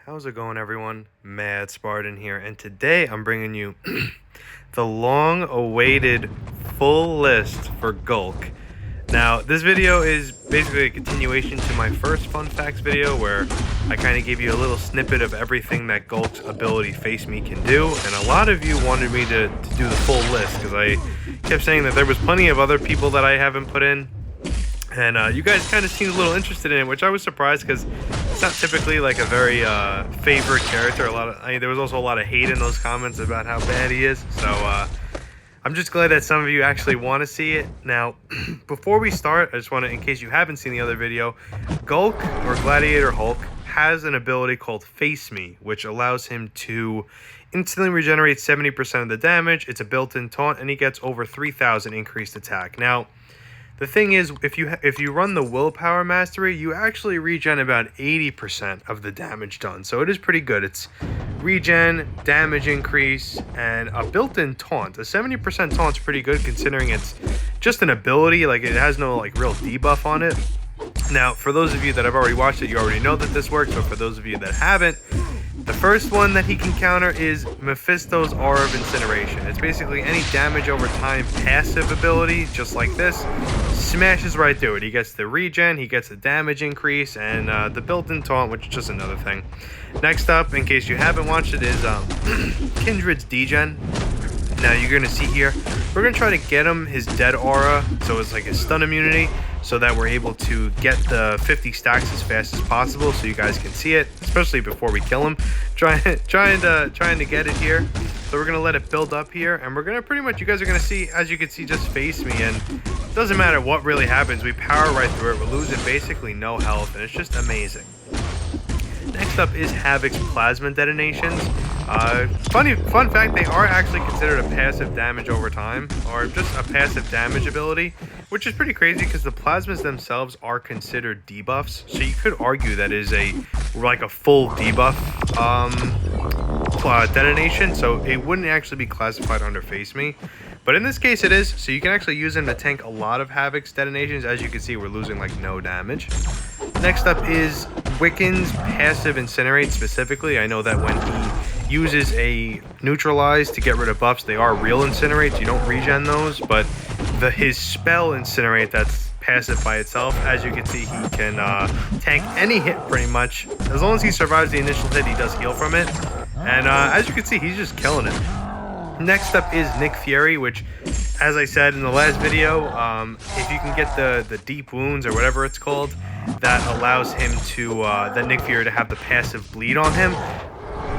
How's it going, everyone? Mad Spartan here, and today I'm bringing you the long-awaited full list for Gulk. Now, this video is basically a continuation to my first fun facts video where I kind of gave you a little snippet of everything that Gulk's ability Face Me can do, and a lot of you wanted me to do the full list because I kept saying that there was plenty of other people that I haven't put in. And you guys kind of seemed a little interested in it, which I was surprised because it's not typically like a very favorite character. There was also a lot of hate in those comments about how bad he is. So I'm just glad that some of you actually want to see it. Now, before we start, I just want to, in case you haven't seen the other video, Gulk or Gladiator Hulk has an ability called Face Me, which allows him to instantly regenerate 70% of the damage. It's a built-in taunt, and he gets over 3,000 increased attack. Now, the thing is, if you run the Willpower Mastery, you actually regen about 80% of the damage done. So it is pretty good. It's regen, damage increase, and a built-in taunt. A 70% taunt's pretty good considering it's just an ability. Like, it has no like real debuff on it. Now, for those of you that have already watched it, you already know that this works. But for those of you that haven't, the first one that he can counter is Mephisto's Aura of Incineration. It's basically any damage over time passive ability, just like this, smashes right through it. He gets the regen, he gets the damage increase, and the built-in taunt, which is just another thing. Next up, in case you haven't watched it, is Kindred's Degen. Now, you're going to see here, we're going to try to get him his dead aura, so it's like his stun immunity, so that we're able to get the 50 stacks as fast as possible so you guys can see it, especially before we kill him. Trying to get it here. So we're going to let it build up here, and we're going to pretty much, you guys are going to see, as you can see, just Face Me, and it doesn't matter what really happens. We power right through it. We're losing basically no health, and it's just amazing. Next up is Havoc's Plasma Detonations. Fun fact, they are actually considered a passive damage over time, or just a passive damage ability, which is pretty crazy because the plasmas themselves are considered debuffs. So you could argue that is a full debuff detonation, so it wouldn't actually be classified under Face Me. But in this case it is, so you can actually use him to tank a lot of Havoc's detonations. As you can see, we're losing like no damage. Next up is Wiccan's passive Incinerate specifically. I know that when he uses a Neutralize to get rid of buffs, they are real Incinerates. You don't regen those, but his spell Incinerate, that's passive by itself. As you can see, he can tank any hit pretty much. As long as he survives the initial hit, he does heal from it. And as you can see, he's just killing it. Next up is Nick Fury, which, as I said in the last video, if you can get the deep wounds or whatever it's called, that allows him to, Nick Fury to have the passive bleed on him,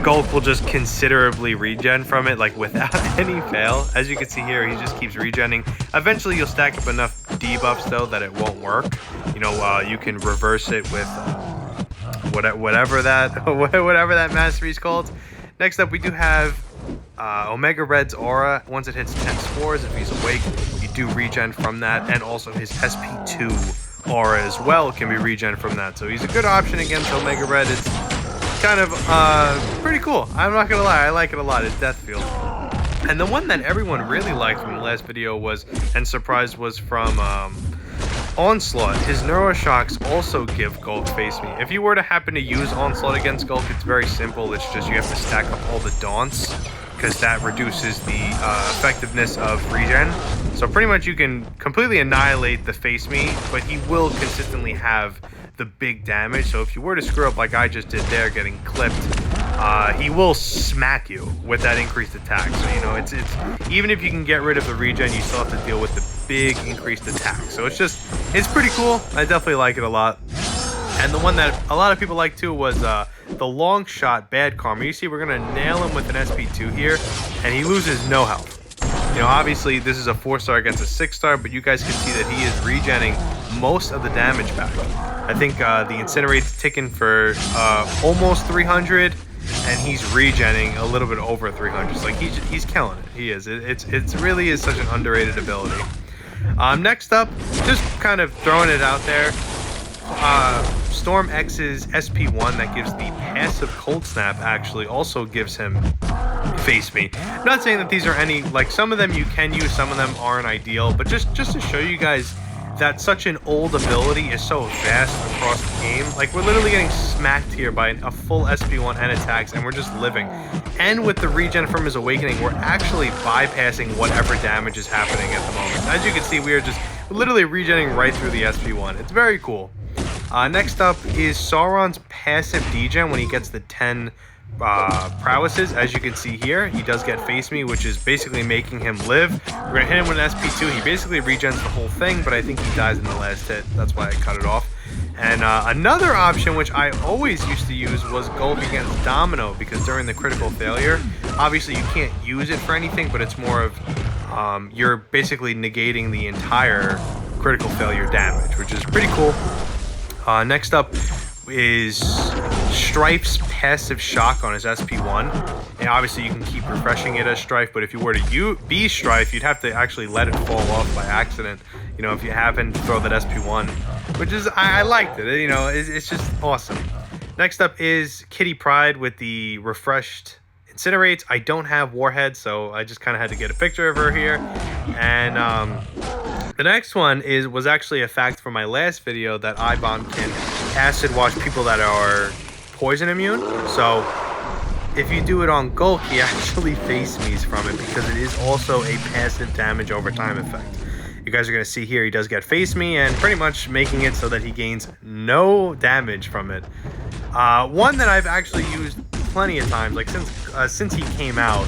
Gulk will just considerably regen from it, like without any fail. As you can see here, he just keeps regenning. Eventually you'll stack up enough debuffs though that it won't work. You know, you can reverse it with whatever that mastery is called. Next up, we do have Omega Red's aura. Once it hits 10 spores, if he's awake, you do regen from that, and also his SP2 aura as well can be regen from that. So he's a good option against Omega Red. It's kind of pretty cool. I'm not gonna lie, I like it a lot. It's Death Field. And the one that everyone really liked from the last video was from Onslaught. His Neuroshocks also give Gulk Face Me. If you were to happen to use Onslaught against Gulk, it's very simple. It's just you have to stack up all the Daunts, because that reduces the effectiveness of regen. So pretty much you can completely annihilate the Face Me, but he will consistently have the big damage. So if you were to screw up like I just did there, getting clipped, he will smack you with that increased attack. So, you know, it's even if you can get rid of the regen, you still have to deal with the big increased attack. So it's pretty cool. I definitely like it a lot. And the one that a lot of people like too was the long shot Bad Karma. You see, we're gonna nail him with an SP2 here, and he loses no health. You know, obviously this is a 4-star against a 6-star, but you guys can see that he is regenning most of the damage back. I think the Incinerate's ticking for almost 300, and he's regenning a little bit over 300. So like he's killing it. He is. It really is such an underrated ability. Next up, just kind of throwing it out there, Storm X's SP1 that gives the passive Cold Snap actually also gives him Face Me. I'm not saying that these are any, like, some of them you can use, some of them aren't ideal, but just to show you guys that such an old ability is so vast across the game. Like, we're literally getting smacked here by a full SP1 and attacks, and we're just living. And with the regen from his awakening, we're actually bypassing whatever damage is happening at the moment. As you can see, we're literally regenerating right through the SP1. It's very cool. Next up is Sauron's passive degen when he gets the 10 prowesses. As you can see here, he does get Face Me, which is basically making him live. We're gonna hit him with an SP2. He basically regens the whole thing, but I think he dies in the last hit. That's why I cut it off. And another option, which I always used to use, was Gulp against Domino, because during the critical failure, obviously you can't use it for anything, but it's more of you're basically negating the entire critical failure damage, which is pretty cool. Next up is Strife's passive shock on his SP1. And obviously you can keep refreshing it as Strife, but if you were to be Strife, you'd have to actually let it fall off by accident. You know, if you happen to throw that SP1, which is, I liked it, you know, it's just awesome. Next up is Kitty Pryde with the refreshed Incinerates. I don't have Warhead, so I just kind of had to get a picture of her here. And the next one was actually a fact from my last video, that iBomb can acid wash people that are poison immune. So if you do it on Gulk, he actually face me's from it, because it is also a passive damage over time effect. You guys are going to see here, he does get face me, and pretty much making it so that he gains no damage from it. One that I've actually used plenty of times, like since he came out,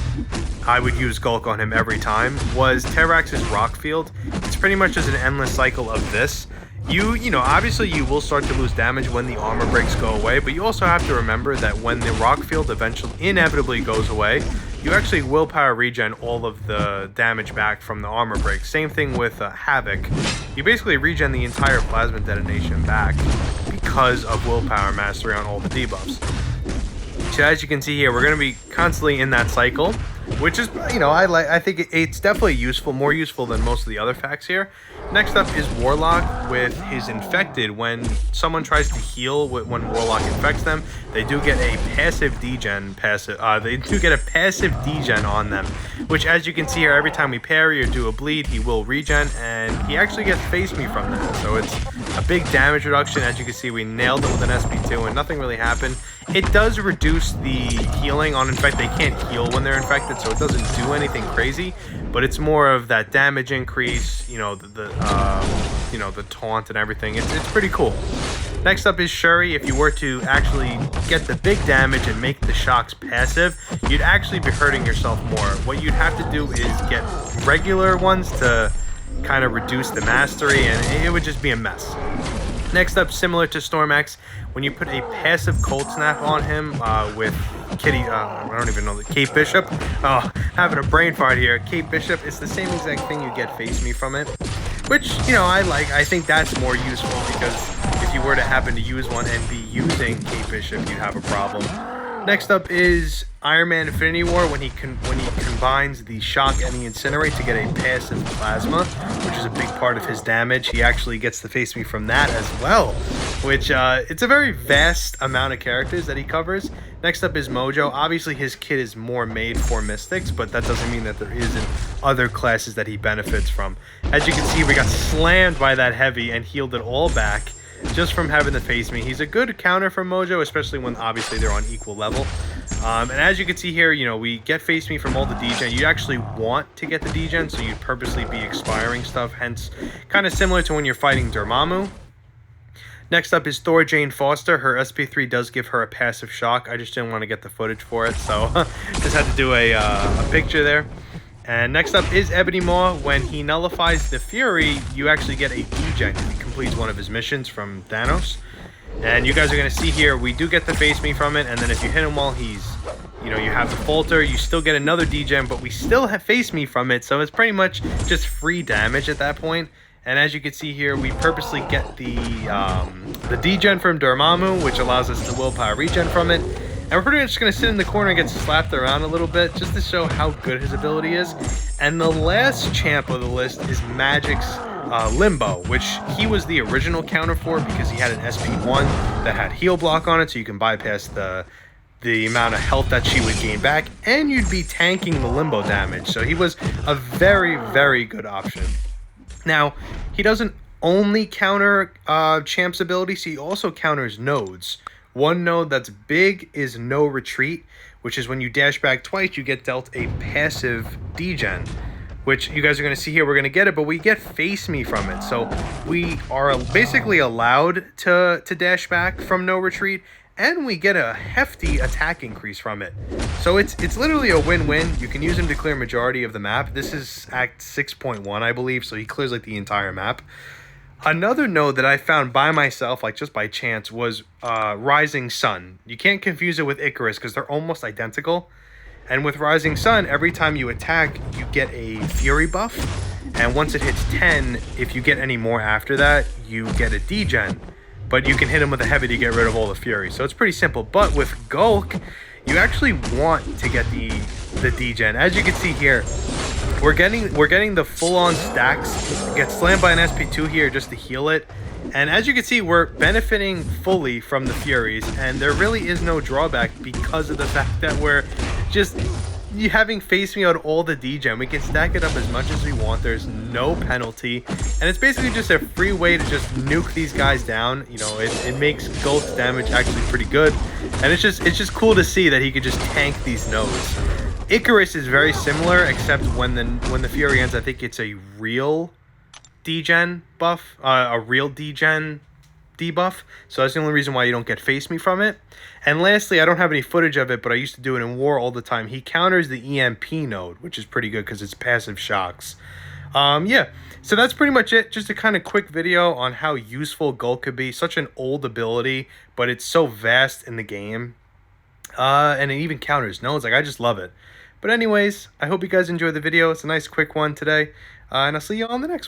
I would use Gulk on him every time, was Terrax's Rock Field. It's pretty much just an endless cycle of this. You know, obviously you will start to lose damage when the armor breaks go away, but you also have to remember that when the Rock Field inevitably goes away, you actually willpower regen all of the damage back from the armor break. Same thing with Havoc. You basically regen the entire plasma detonation back because of willpower mastery on all the debuffs. So as you can see here, we're going to be constantly in that cycle, which is, you know, I think it's definitely useful, more useful than most of the other facts here. Next up is Warlock with his Infected. When someone tries to heal when Warlock infects them, they do get a passive degen on them, which, as you can see here, every time we parry or do a bleed, he will regen, and he actually gets face me from that. So it's a big damage reduction. As you can see, we nailed it with an SP2 and nothing really happened. It does reduce the healing on Infect. They can't heal when they're infected, so it doesn't do anything crazy, but it's more of that damage increase, you know, the taunt and everything. It's pretty cool. Next up is Shuri. If you were to actually get the big damage and make the shocks passive, you'd actually be hurting yourself more. What you'd have to do is get regular ones to kind of reduce the mastery, and it would just be a mess. Next up, similar to Storm-X, when you put a passive Cold Snap on him with Kitty, I don't even know, Kate Bishop. Oh, having a brain fart here. Kate Bishop, it's the same exact thing, you get Face Me from it, which, you know, I think that's more useful, because if you were to happen to use one and be using Kate Bishop, you'd have a problem. Next up is Iron Man Infinity War, when he combines the Shock and the Incinerate to get a passive Plasma, which is a big part of his damage. He actually gets to face me from that as well, which it's a very vast amount of characters that he covers. Next up is Mojo. Obviously his kit is more made for Mystics, but that doesn't mean that there isn't other classes that he benefits from. As you can see, we got slammed by that heavy and healed it all back just from having to face me. He's a good counter for Mojo, especially when obviously they're on equal level. And as you can see here, you know, we get face me from all the degen. You actually want to get the degen, so you'd purposely be expiring stuff, hence kind of similar to when you're fighting Dormammu. Next up is Thor Jane Foster. Her SP3 does give her a passive shock. I just didn't want to get the footage for it, so just had to do a picture there. And next up is Ebony Maw. When he nullifies the Fury, you actually get a degen. He completes one of his missions from Thanos. And you guys are going to see here, we do get the face me from it, and then if you hit him while he's, you know, you have the falter, you still get another degen, but we still have face me from it, so it's pretty much just free damage at that point. And as you can see here, we purposely get the degen from Dormammu, which allows us to willpower regen from it. And we're pretty much just going to sit in the corner and get slapped around a little bit, just to show how good his ability is. And the last champ of the list is Magic's Limbo, which he was the original counter for, because he had an SP1 that had heal block on it, so you can bypass the amount of health that she would gain back, and you'd be tanking the Limbo damage. So he was a very, very good option. Now, he doesn't only counter Champ's ability, so he also counters nodes. One node that's big is no retreat, which is when you dash back twice, you get dealt a passive degen, which you guys are going to see here. We're going to get it, but we get face me from it. So we are basically allowed to dash back from no retreat, and we get a hefty attack increase from it. So it's literally a win-win. You can use him to clear majority of the map. This is Act 6.1, I believe, so he clears like the entire map. Another node that I found by myself, like just by chance, was Rising Sun. You can't confuse it with Icarus because they're almost identical. And with Rising Sun, every time you attack, you get a Fury buff. And once it hits 10, if you get any more after that, you get a degen. But you can hit him with a heavy to get rid of all the Fury. So it's pretty simple. But with Gulk, you actually want to get the degen. As you can see here, we're getting the full-on stacks. Get slammed by an SP2 here just to heal it. And as you can see, we're benefiting fully from the Furies, and there really is no drawback because of the fact that we're just having face me out all the degen. We can stack it up as much as we want. There's no penalty, and it's basically just a free way to just nuke these guys down. You know, it makes Gulk's damage actually pretty good, and it's just cool to see that he could just tank these nodes. Icarus is very similar, except when the Fury ends, I think it's a real degen buff, a real degen debuff. So that's the only reason why you don't get face me from it. And lastly, I don't have any footage of it, but I used to do it in war all the time. He counters the EMP node, which is pretty good because it's passive shocks. Yeah, so that's pretty much it. Just a kind of quick video on how useful Gulk could be. Such an old ability, but it's so vast in the game. And it even counters nodes. Like, I just love it. But anyways, I hope you guys enjoyed the video. It's a nice quick one today. And I'll see you on the next one.